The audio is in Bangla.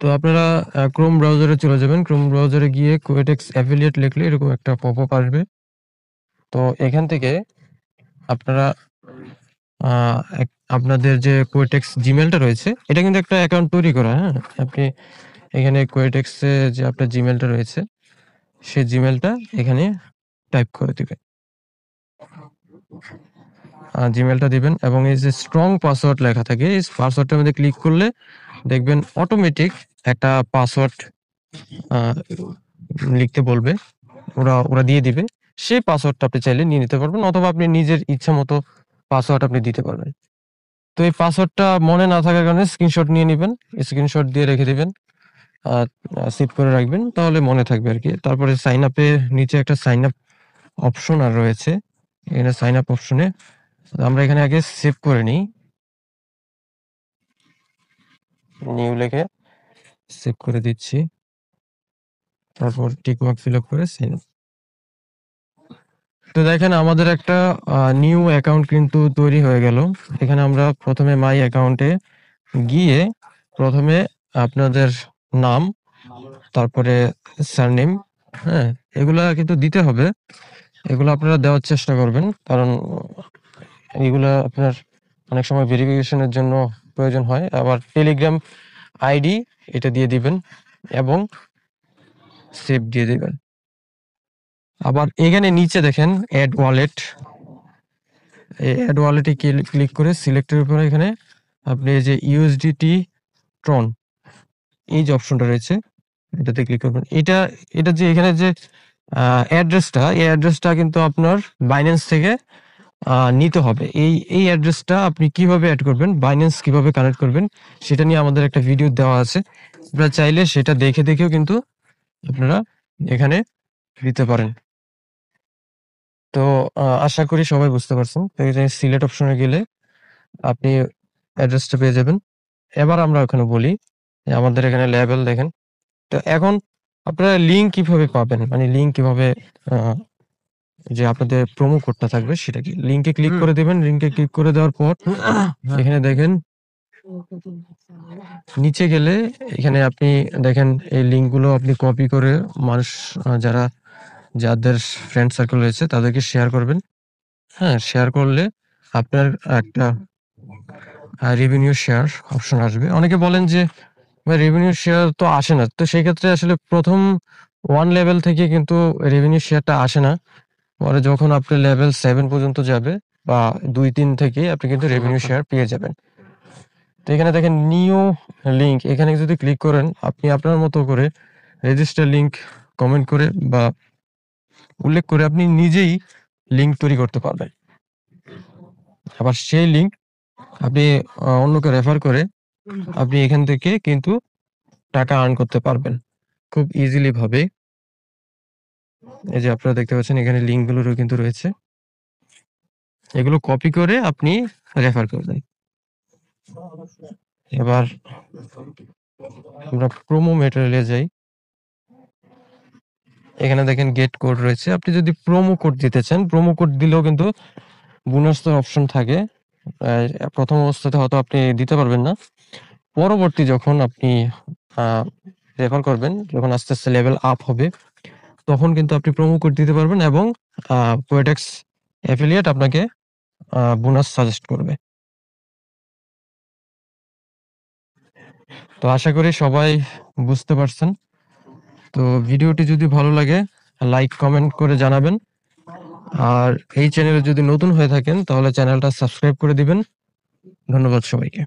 তো আপনারা ক্রোম ব্রাউজারে চলে যাবেন। ক্রোম ব্রাউজারে গিয়ে কোয়েটেক্স অ্যাফিলিয়েট লিখলে এরকম একটা পপআপ আসবে। তো এখান থেকে আপনারা আপনাদের যে কোয়েটেক্স জিমেলটা রয়েছে, এটা কিন্তু একটা অ্যাকাউন্ট তৈরি করা, হ্যাঁ? আপনি এখানে কোয়েটেক্সে যে আপনার জিমেলটা রয়েছে, সেই জিমেলটা এখানে টাইপ করে দিবেন। জিমেলটা দিবেন এবং এই যে স্ট্রং পাসওয়ার্ড লেখা থাকে, এই পাসওয়ার্ডটার মধ্যে ক্লিক করলে দেখবেন অটোমেটিক একটা পাসওয়ার্ড লিখতে বলবে। ওরা দিয়ে দিবে। সেই পাসওয়ার্ডটা আপনি চাইলে নিয়ে নিতে পারবেন অথবা আপনি নিজের ইচ্ছামতো পাসওয়ার্ড আপনি দিতে পারবেন। তো এই পাসওয়ার্ডটা মনে না থাকার কারণে স্ক্রিনশট নিয়ে নিবেন। স্ক্রিনশট দিয়ে রেখে দিবেন। সেভ করে রাখবেন, তাহলে মনে থাকবে আরকি। তারপরে সাইন আপে নিচে একটা সাইন আপ অপশন আর রয়েছে। এখানে সাইন আপ অপশনে আমরা এখানে আগে সেভ করে নিই। নিউ লিখে সেভ করে দিচ্ছি। তারপর টিক মার্ক ফিল আপ করে সাইন আপ। তো দেখেন আমাদের একটা নিউ অ্যাকাউন্ট কিন্তু তৈরি হয়ে গেল। এখানে আমরা প্রথমে মাই অ্যাকাউন্টে গিয়ে প্রথমে আপনাদের নাম, তারপরে সারনেম, হ্যাঁ? এগুলা কিন্তু দিতে হবে। এগুলো আপনারা দেওয়ার চেষ্টা করবেন। কারণ এগুলা আপনার অনেক সময় ভেরিফিকেশনের জন্য প্রয়োজন হয়। আবার টেলিগ্রাম আইডি এটা দিয়ে দিবেন এবং সেভ দিয়ে দিবেন। আবার এখানে নিচে দেখেন এড ওয়ালেট। এই এড ওয়ালেটে ক্লিক করে সিলেক্টের উপরে এখানে আপনি এই যে ইউএসডিটি ট্রন এই যে অপশনটা রয়েছে এটাতে ক্লিক করবেন। এটা যে এখানে যে অ্যাড্রেসটা, এই অ্যাড্রেসটা কিন্তু আপনার বাইন্যান্স থেকে নিতে হবে। এই অ্যাড্রেসটা আপনি কিভাবে এড করবেন, বাইন্যান্স কিভাবে কানেক্ট করবেন সেটা নিয়ে আমাদের একটা ভিডিও দেওয়া আছে। আপনারা চাইলে সেটা দেখেও কিন্তু আপনারা এখানে দিতে পারেন। তো আশা করি সবাই বুঝতে পারছেন। তো এই যে সিলেক্ট অপশনে গেলে আপনি অ্যাড্রেসটা পেয়ে যাবেন। এবার আমরা ওখানে বলি যে আমাদের এখানে লেভেল দেখেন। তো এখন আপনারা লিঙ্ক কিভাবে পাবেন? মানে লিঙ্ক কিভাবে যে আপনাদের প্রোমো কোডটা থাকবে সেটা কি? লিঙ্কে ক্লিক করে দিবেন। লিঙ্কে ক্লিক করে দেওয়ার পর এখানে দেখেন নিচে গেলে এখানে আপনি দেখেন এই লিঙ্কগুলো আপনি কপি করে মানুষ যাদের ফ্রেন্ড সার্কেল রয়েছে তাদেরকে শেয়ার করবেন। হ্যাঁ? শেয়ার করলে আপনার একটা রেভিনিউ শেয়ার অপশন আসবে। অনেকে বলেন যে ভাই রেভিনিউ শেয়ার তো আসে না। তো সেই ক্ষেত্রে আসলে ১ম 1 লেভেল থেকে কিন্তু রেভিনিউ শেয়ারটা আসে না। পরে যখন আপনি লেভেল 7 পর্যন্ত যাবে বা ২-৩ থেকে আপনি কিন্তু রেভিনিউ শেয়ার পেয়ে যাবেন। তো এখানে দেখেন নিউ লিঙ্ক, এখানে যদি ক্লিক করেন আপনি আপনার মতো করে রেজিস্টার লিঙ্ক কমেন্ট করে বা উল্লেখ করে আপনি নিজেই লিঙ্ক তৈরি করতে পারবেন। আবার সেই লিঙ্ক আপনি অন্যকে রেফার করে আপনি এখান থেকে কিন্তু টাকা আর্ন করতে পারবেন খুব ইজিলি ভাবে। এই যে আপনারা দেখতে পাচ্ছেন এখানে লিঙ্কগুলোরও কিন্তু রয়েছে। এগুলো কপি করে আপনি রেফার করবেন। এবার আমরা প্রোমো ম্যাটেরিয়ালে যাই। এখানে দেখেন গেট কোড রয়েছে। আপনি যদি প্রোমো কোড দিতে চান, প্রোমো কোড দিলেও কিন্তু বোনাস অপশন থাকে। প্রথম অবস্থাতে হয়তো আপনি দিতে পারবেন না। পরবর্তী যখন আপনি রেফার করবেন, যখন আস্তে আস্তে লেভেল আপ হবে তখন কিন্তু আপনি প্রোমো কোড দিতে পারবেন এবং কোয়েটেক্স অ্যাফিলিয়েট আপনাকে বোনাস সাজেস্ট করবে। তো আশা করি সবাই বুঝতে পারছেন। তো ভিডিওটি যদি ভালো লাগে লাইক কমেন্ট করে জানাবেন। আর এই চ্যানেলে যদি নতুন হয়ে থাকেন তাহলে চ্যানেলটা সাবস্ক্রাইব করে দিবেন। ধন্যবাদ সবাইকে।